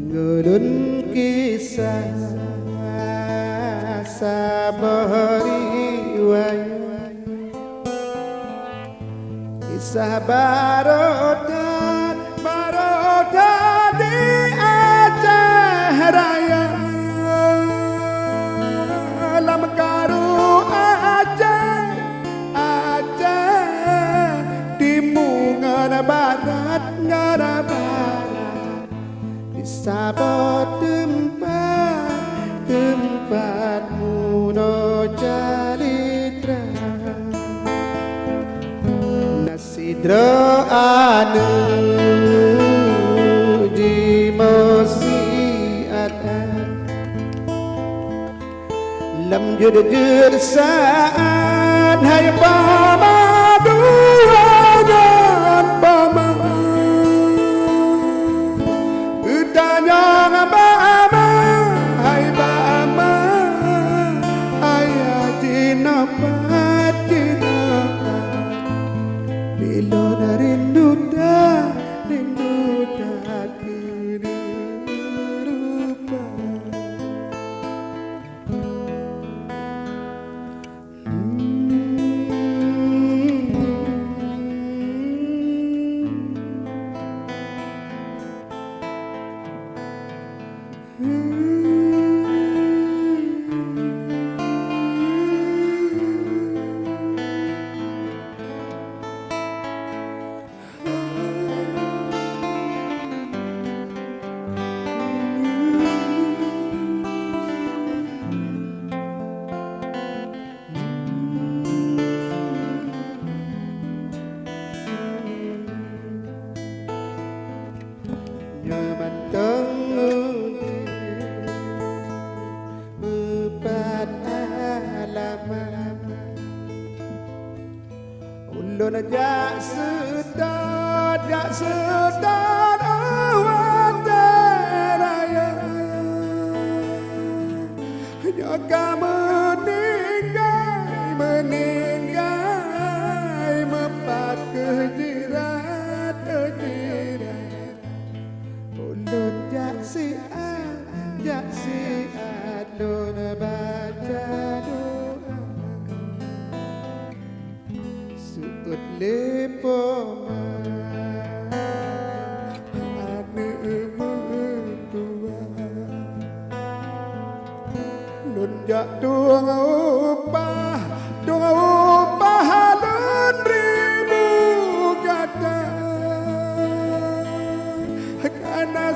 Gurun kisah sabari wayu kisah barotan di Aceh Raya lam karu Aceh di mungan barat ngara barat di sabot tempatmu no jalitra nasidro anu di mosi ada lam jujur saat hai pamadu dan pama utanya ngabama hai bama ayah dinapat bilo na rindu dah kerupa ulun jak sedar awan raya jaga meninggai mepat kejirat ulun jak siat lun baca doa suut lepo ane mentua lun jak doang upah lun ribu kata karena